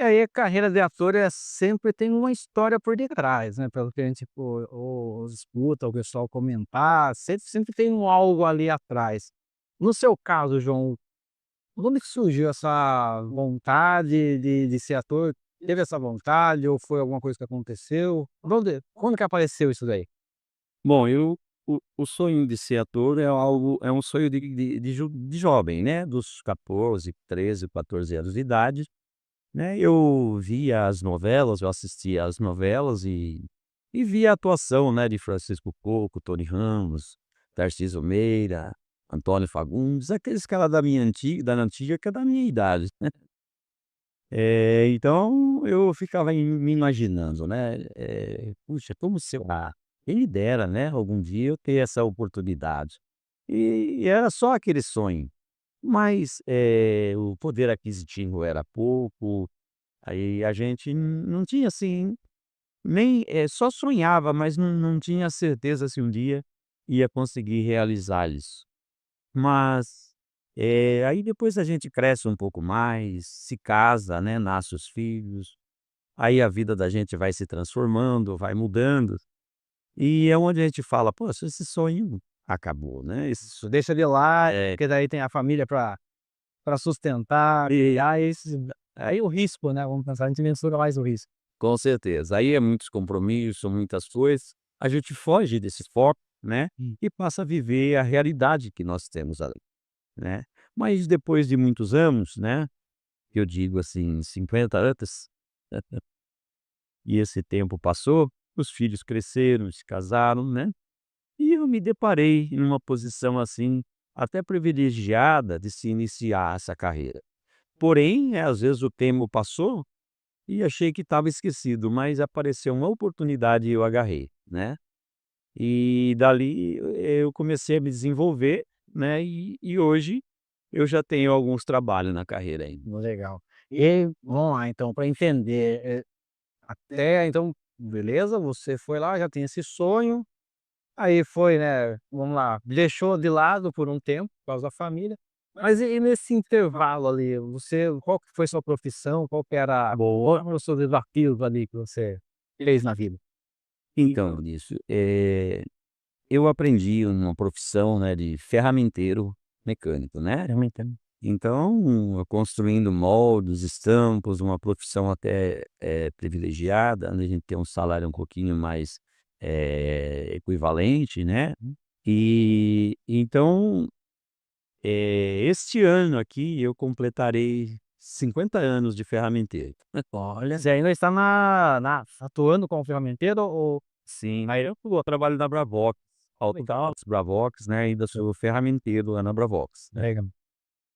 aí a carreira de ator sempre tem uma história por detrás, né, pelo que a gente ou escuta o pessoal comentar, sempre tem um algo ali atrás. No seu caso, João, onde que surgiu essa vontade de ser ator? Teve essa vontade ou foi alguma coisa que aconteceu? Quando que apareceu isso daí? Bom, o sonho de ser ator é um sonho de jovem, né, dos 14, 13, 14 anos de idade, né, eu via as novelas, eu assistia às novelas e via a atuação, né, de Francisco Coco, Tony Ramos, Tarcísio Meira, Antônio Fagundes, aqueles caras da antiga que é da minha idade. Então eu ficava me imaginando, né, "Puxa, como será? Quem me dera, né, algum dia eu ter essa oportunidade". E era só aquele sonho, mas, o poder aquisitivo era pouco, aí a gente não tinha, assim, nem só sonhava, mas não tinha certeza se um dia ia conseguir realizar isso. Mas, aí depois a gente cresce um pouco mais, se casa, né, nasce os filhos, aí a vida da gente vai se transformando, vai mudando, e é onde a gente fala: "Poxa, esse sonho acabou, né, esse Isso, deixa de lá, é, porque daí tem a família para sustentar, e criar, aí o risco, né, vamos pensar, a gente mensura mais o risco. com certeza, aí é muitos compromissos, muitas coisas, a gente foge desse foco, né, Hum. e passa a viver a realidade que nós temos ali, né. Mas depois de muitos anos, né, eu digo assim, 50 anos. E esse tempo passou, os filhos cresceram, se casaram, né, e eu me deparei em uma posição, assim, até privilegiada de se iniciar essa carreira. Porém, às vezes o tempo passou e achei que estava esquecido, mas apareceu uma oportunidade e eu agarrei, né. E dali eu comecei a me desenvolver, né, e hoje eu já tenho alguns trabalhos na carreira ainda. Legal. E vamos lá então, para entender, até então, beleza, você foi lá, já tem esse sonho, aí foi, né, vamos lá, deixou de lado por um tempo, por causa da família, mas e nesse intervalo ali, qual que foi sua profissão, qual que era qual eram os seus desafios ali que você fez na vida? Então, nisso, eu aprendi uma profissão, né, de ferramenteiro mecânico, né. Eu entendo. Então, eu construindo moldes, estampos, uma profissão até, privilegiada, onde a gente tem um salário um pouquinho mais, equivalente, né. E então, este ano aqui eu completarei 50 anos de ferramenteiro. Olha, você ainda está atuando como ferramenteiro ou Sim, aí eu trabalho na Bravox, legal, Autocats, Bravox, né, ainda sou ferramenteiro lá na Bravox, né. legal.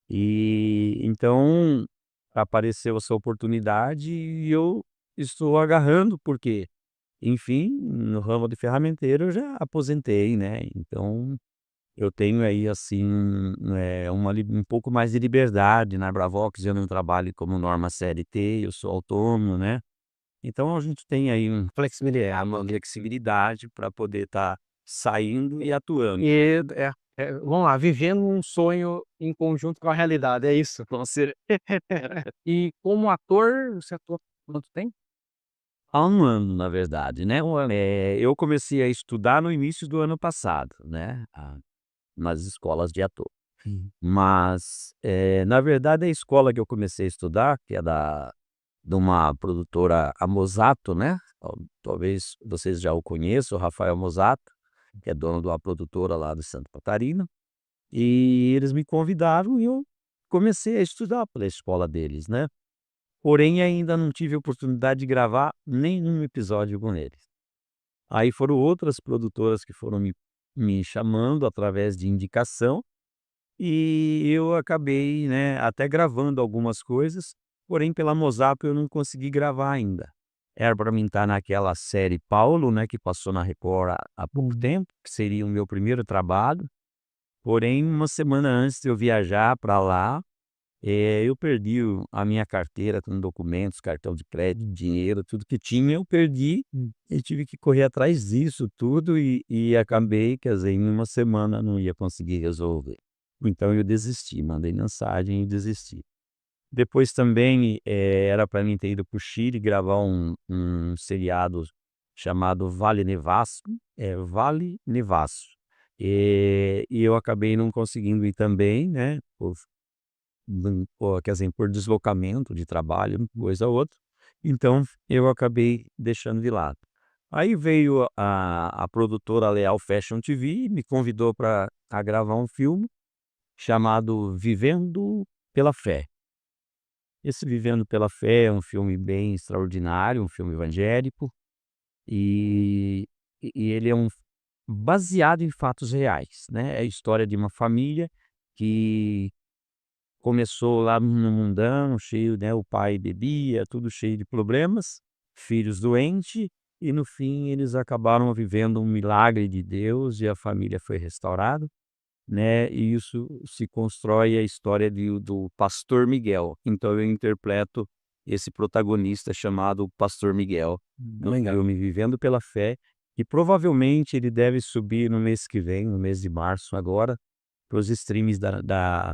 E então, apareceu essa oportunidade e eu estou agarrando, porque, enfim, no ramo de ferramenteiro eu já aposentei, né, então eu tenho aí, assim, um pouco mais de liberdade na Bravox, eu não trabalho como norma CLT, eu sou autônomo, né. Então a gente tem aí uma flexibilidade para poder estar saindo e atuando. E vamos lá, vivendo um sonho em conjunto com a realidade, é isso? Com cer E como ator, você atua há quanto tempo? Há um ano, na verdade, né. Eu comecei a estudar no início do ano passado, né, nas escolas de ator. Sim. Mas, na verdade, a escola que eu comecei a estudar, que é de uma produtora, a Mosato, né, talvez vocês já o conheçam, o Rafael Mosato, que é dono de uma produtora lá de Santa Catarina, e eles me convidaram e eu comecei a estudar pela escola deles, né. Porém, ainda não tive a oportunidade de gravar nenhum episódio com eles. Aí foram outras produtoras que foram me chamando através de indicação, e eu acabei, né, até gravando algumas coisas, porém pela Mosap eu não consegui gravar ainda. Era para mim estar naquela série Paulo, né, que passou na Record há pouco Hum. tempo, que seria o meu primeiro trabalho, porém uma semana antes de eu viajar para lá, eu perdi a minha carteira com documentos, cartão de crédito, dinheiro, tudo que tinha eu perdi, Hum. e tive que correr atrás disso tudo e acabei, quer dizer, em uma semana não ia conseguir resolver. Então eu desisti, mandei mensagem e desisti. Depois também, era para mim ter ido para o Chile gravar um seriado chamado Vale Nevasco, Vale Nevasco. E eu acabei não conseguindo ir também, né, quer dizer, por deslocamento de trabalho, coisa ou outra, então eu acabei deixando de lado. Aí veio a produtora Leal Fashion TV e me convidou para gravar um filme chamado Vivendo pela Fé. Esse Vivendo pela Fé é um filme bem extraordinário, um filme evangélico, e ele é baseado em fatos reais, né, é a história de uma família que começou lá no mundão, cheio, né, o pai bebia, tudo cheio de problemas, filhos doentes, e no fim eles acabaram vivendo um milagre de Deus e a família foi restaurada, né, e isso se constrói a história do pastor Miguel. Então eu interpreto esse protagonista chamado Pastor Miguel, no Legal. filme Vivendo pela Fé, e provavelmente ele deve subir no mês que vem, no mês de março agora, para os streams da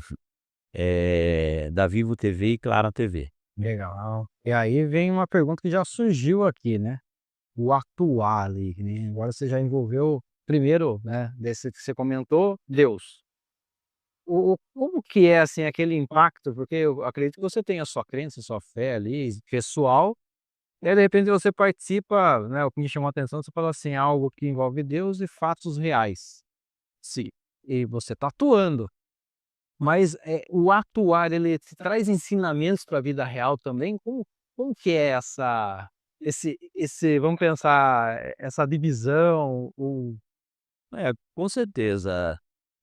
Vivo TV e Claro TV. Legal. E aí vem uma pergunta que já surgiu aqui, né, o atuar ali, né, agora você já envolveu primeiro, né, desse que você comentou, Deus. Como que é, assim, aquele impacto? Porque eu acredito que você tem a sua crença, a sua fé ali, pessoal, e aí de repente você participa, né, o que me chamou a atenção, você falou assim, algo que envolve Deus e fatos reais. Sim. E você está atuando, mas, o atuar ele te traz ensinamentos para a vida real também? Como que é esse vamos pensar, essa divisão, Com certeza.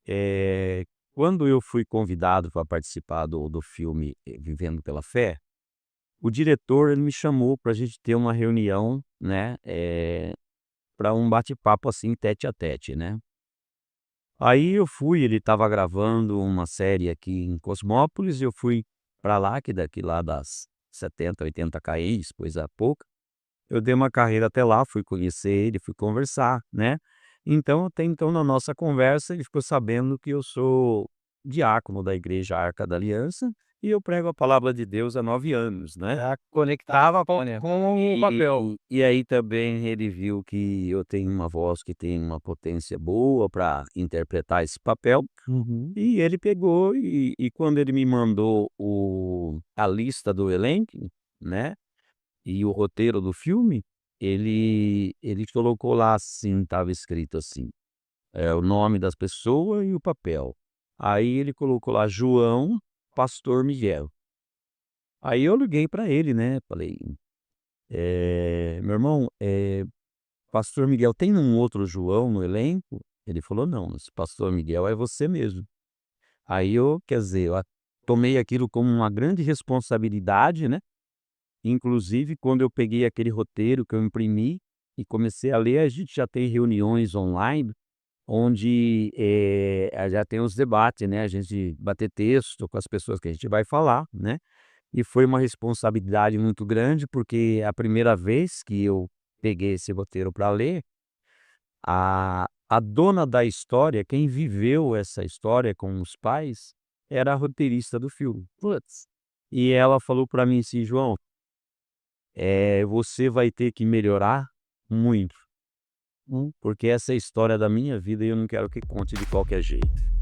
Eh, Quando eu fui convidado para participar do filme, Vivendo pela Fé, o diretor ele me chamou para a gente ter uma reunião, né, pra um bate-papo, assim, tete a tete, né. Aí eu fui, ele estava gravando uma série aqui em Cosmópolis, eu fui para lá, que daqui lá das 70, 80 km, coisa pouca. Eu dei uma carreira até lá, fui conhecer ele, fui conversar, né. Então, até então, na nossa conversa, ele ficou sabendo que eu sou diácono da Igreja Arca da Aliança e eu prego a palavra de Deus há 9 anos, né. já conectava com o papel. E aí também ele viu que eu tenho uma voz que tem uma potência boa para interpretar esse papel, Uhum. e ele pegou e quando ele me mandou a lista do elenco, né, e o roteiro do filme, ele colocou lá assim, estava escrito assim, o nome das pessoas e o papel. Aí ele colocou lá: João Pastor Miguel. Aí eu liguei para ele, né, falei: Meu irmão, Pastor Miguel, tem um outro João no elenco?" Ele falou: "Não, esse Pastor Miguel é você mesmo." Aí eu, quer dizer, eu tomei aquilo como uma grande responsabilidade, né. Inclusive, quando eu peguei aquele roteiro que eu imprimi e comecei a ler, a gente já tem reuniões online, onde, já tem os debates, né, a gente bater texto com as pessoas que a gente vai falar, né. E foi uma responsabilidade muito grande, porque a primeira vez que eu peguei esse roteiro para ler, a dona da história, quem viveu essa história com os pais, era a roteirista do filme. Puts. E ela falou para mim assim: "João, você vai ter que melhorar muito, porque essa é a história da minha vida e eu não quero que conte de qualquer jeito."